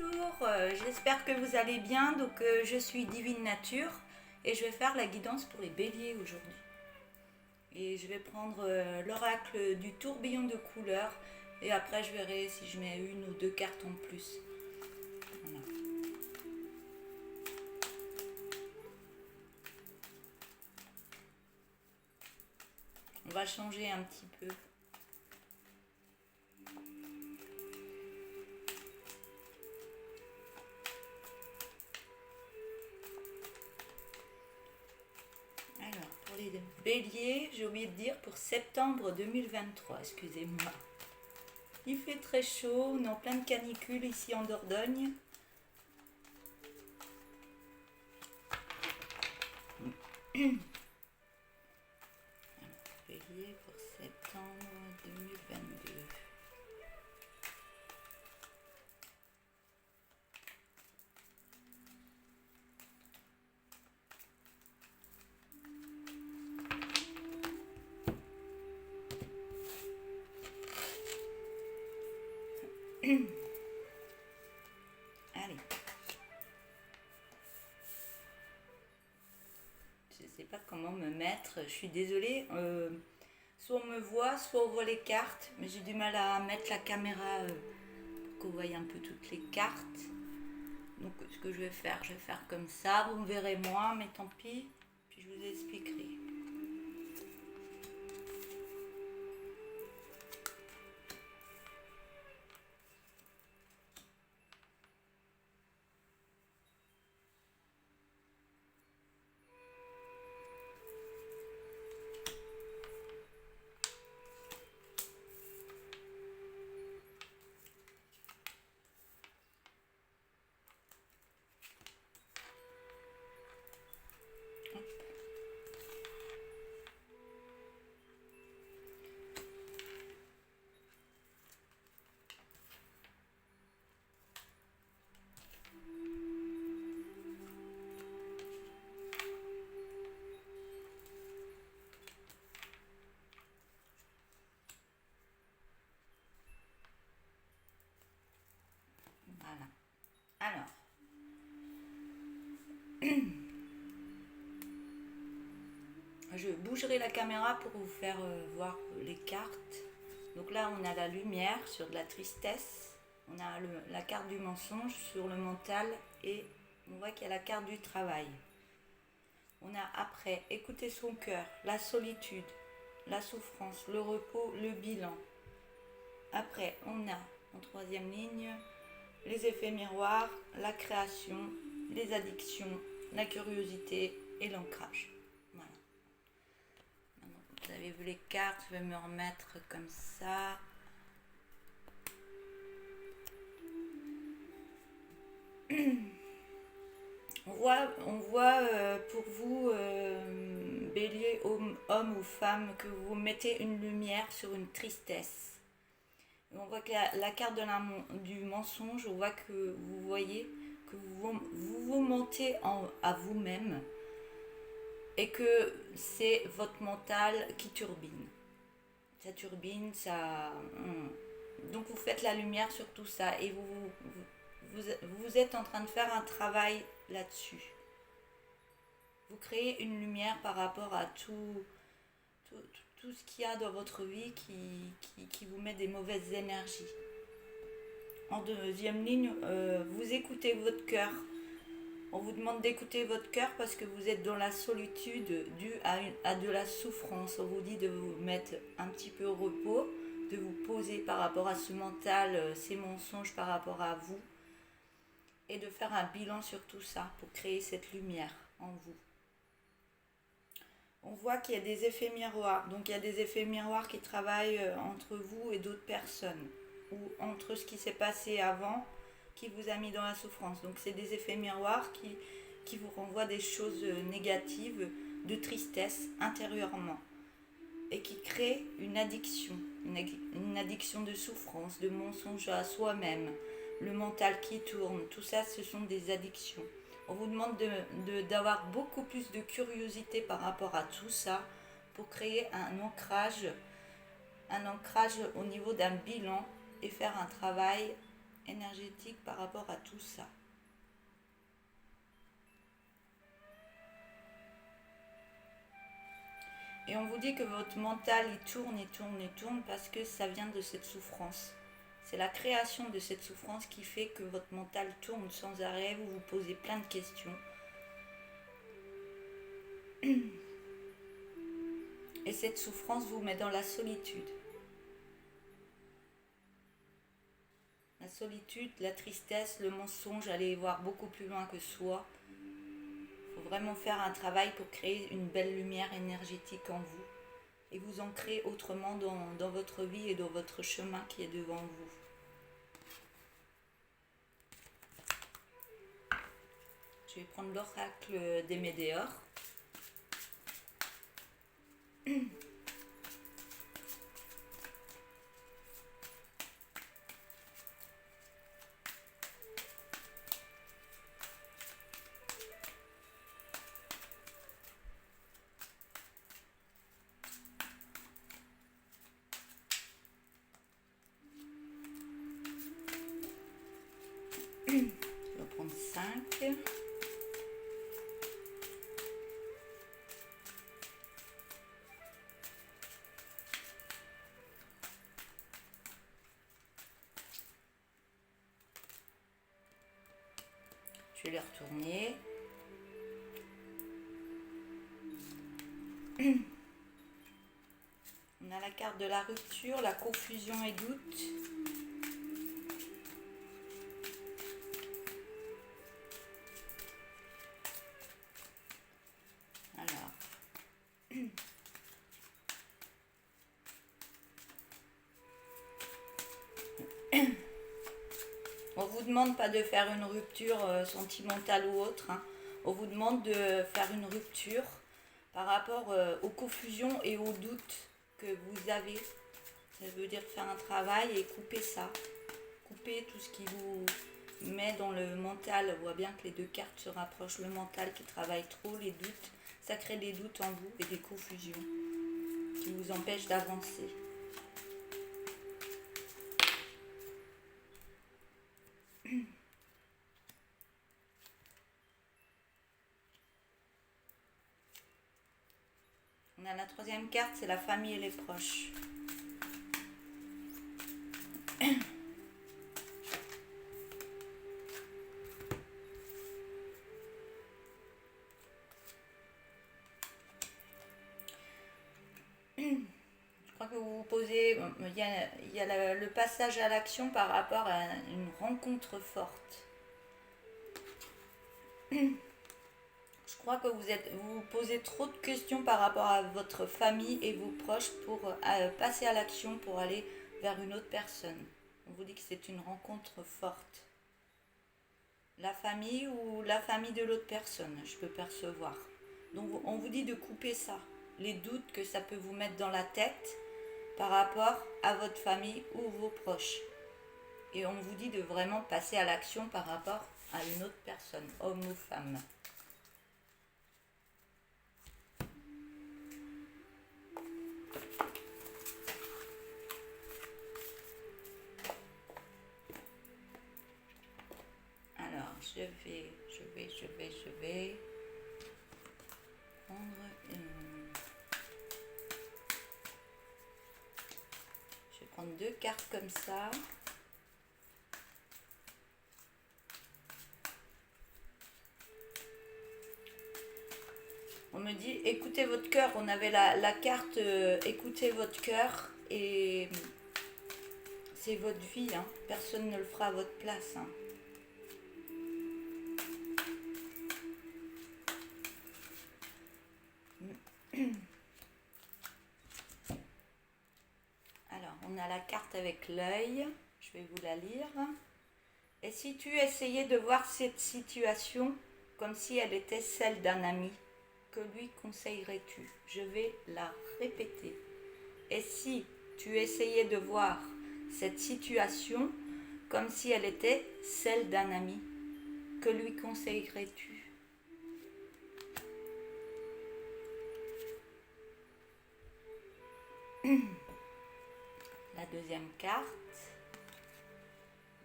Bonjour, j'espère que vous allez bien. Je suis Divine Nature et je vais faire la guidance pour les béliers aujourd'hui. Et je vais prendre l'oracle du tourbillon de couleurs et après je verrai si je mets une ou deux cartes en plus. Voilà. On va changer un petit peu. Alors, pour les béliers, j'ai oublié de dire pour septembre 2023, excusez-moi. Il fait très chaud, on est en pleine canicule ici en Dordogne. Bélier pour septembre 2022. Allez. Je sais pas comment me mettre, je suis désolée. Soit on me voit, soit on voit les cartes, mais j'ai du mal à mettre la caméra pour qu'on voie un peu toutes les cartes. Donc ce que je vais faire comme ça, vous me verrez moins, mais tant pis, puis je vous expliquerai. Voilà. Alors, je bougerai la caméra pour vous faire voir les cartes. Donc là, on a la lumière sur de la tristesse. On a la carte du mensonge sur le mental et on voit qu'il y a la carte du travail. On a après écouter son cœur, la solitude, la souffrance, le repos, le bilan. Après, on a en troisième ligne les effets miroirs, la création, les addictions, la curiosité et l'ancrage. Voilà. Maintenant, vous avez vu les cartes, je vais me remettre comme ça. On voit pour vous, bélier, homme ou femme, que vous mettez une lumière sur une tristesse. Et on voit que la carte du mensonge, on voit que vous voyez que vous mentez à vous-même et que c'est votre mental qui turbine. Ça turbine, ça... Donc vous faites la lumière sur tout ça et vous êtes en train de faire un travail là-dessus. Vous créez une lumière par rapport à tout ce qu'il y a dans votre vie qui vous met des mauvaises énergies. En deuxième ligne, vous écoutez votre cœur. On vous demande d'écouter votre cœur parce que vous êtes dans la solitude due à de la souffrance. On vous dit de vous mettre un petit peu au repos, de vous poser par rapport à ce mental, ces mensonges par rapport à vous et de faire un bilan sur tout ça pour créer cette lumière en vous. On voit qu'il y a des effets miroirs. Donc il y a des effets miroirs qui travaillent entre vous et d'autres personnes ou entre ce qui s'est passé avant qui vous a mis dans la souffrance. Donc c'est des effets miroirs qui vous renvoient des choses négatives, de tristesse intérieurement et qui créent une addiction, une addiction de souffrance, de mensonge à soi-même, le mental qui tourne, tout ça ce sont des addictions. On vous demande d'avoir beaucoup plus de curiosité par rapport à tout ça pour créer un ancrage au niveau d'un bilan et faire un travail énergétique par rapport à tout ça. Et on vous dit que votre mental, il tourne et tourne et tourne parce que ça vient de cette souffrance. C'est la création de cette souffrance qui fait que votre mental tourne sans arrêt, vous vous posez plein de questions. Et cette souffrance vous met dans la solitude. La solitude, la tristesse, le mensonge, aller voir beaucoup plus loin que soi. Il faut vraiment faire un travail pour créer une belle lumière énergétique en vous et vous ancrer autrement dans votre vie et dans votre chemin qui est devant vous. Je vais prendre l'oracle des Médéors. Je vais prendre 5. Je vais les retourner. On a la carte de la rupture, la confusion et doute. Alors, on vous demande pas de faire une rupture sentimentale ou autre, hein. On vous demande de faire une rupture par rapport aux confusions et aux doutes que vous avez. Ça veut dire faire un travail et couper ça. Couper tout ce qui vous met dans le mental. On voit bien que les deux cartes se rapprochent. Le mental qui travaille trop, les doutes. Ça crée des doutes en vous et des confusions qui vous empêchent d'avancer. On a la troisième carte, c'est la famille et les proches. Je crois que vous vous posez, il y a le passage à l'action par rapport à une rencontre forte. Je crois que vous posez trop de questions par rapport à votre famille et vos proches pour passer à l'action pour aller vers une autre personne. On vous dit que c'est une rencontre forte. La famille ou la famille de l'autre personne, je peux percevoir. Donc on vous dit de couper ça, les doutes que ça peut vous mettre dans la tête par rapport à votre famille ou vos proches. Et on vous dit de vraiment passer à l'action par rapport à une autre personne, homme ou femme. Alors, je vais prendre Je vais prendre 2 cartes comme ça. On me dit écoutez votre cœur. On avait la carte écoutez votre cœur et c'est votre vie, hein. Personne ne le fera à votre place, hein. Alors, on a la carte avec l'œil. Je vais vous la lire. Et si tu essayais de voir cette situation comme si elle était celle d'un ami, que lui conseillerais-tu? Je vais la répéter. Et si tu essayais de voir cette situation comme si elle était celle d'un ami, que lui conseillerais-tu? La deuxième carte.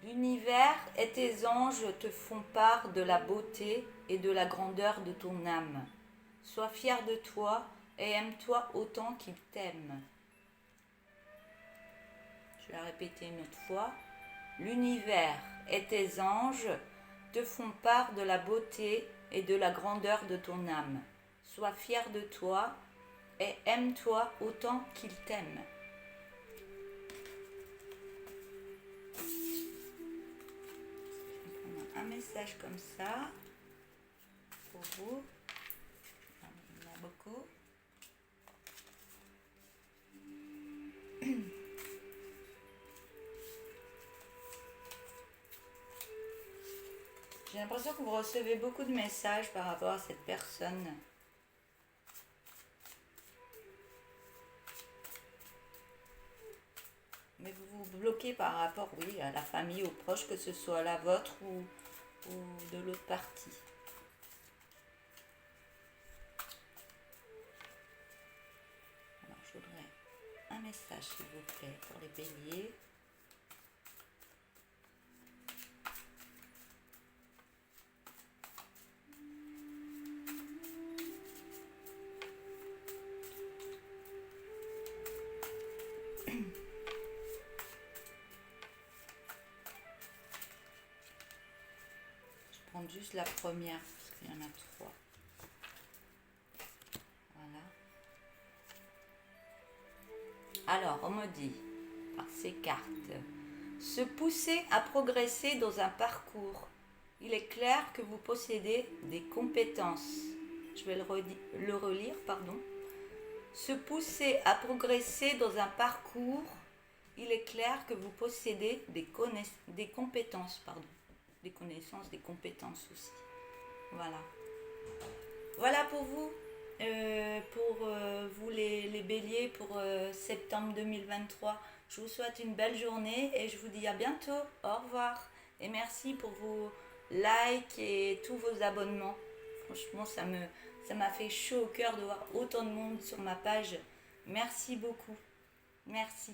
L'univers et tes anges te font part de la beauté et de la grandeur de ton âme. Sois fier de toi et aime-toi autant qu'ils t'aiment. Je vais la répéter une autre fois. L'univers et tes anges te font part de la beauté et de la grandeur de ton âme. Sois fier de toi et aime-toi autant qu'ils t'aiment. Je vais prendre un message comme ça pour vous. Il y en a beaucoup. J'ai l'impression que vous recevez beaucoup de messages par rapport à cette personne. Mais vous vous bloquez par rapport, oui, à la famille, aux proches, que ce soit la vôtre ou de l'autre partie. Alors, je voudrais un message, s'il vous plaît, pour les béliers. Juste la première parce qu'il y en a trois. Voilà. Alors, on me dit par ces cartes, se pousser à progresser dans un parcours. Il est clair que vous possédez des compétences. Je vais le relire, pardon. Se pousser à progresser dans un parcours. Il est clair que vous possédez des compétences, pardon. Des connaissances, des compétences aussi. Voilà. Voilà pour vous. Vous les béliers pour septembre 2023. Je vous souhaite une belle journée et je vous dis à bientôt. Au revoir. Et merci pour vos likes et tous vos abonnements. Franchement, ça m'a fait chaud au cœur de voir autant de monde sur ma page. Merci beaucoup. Merci.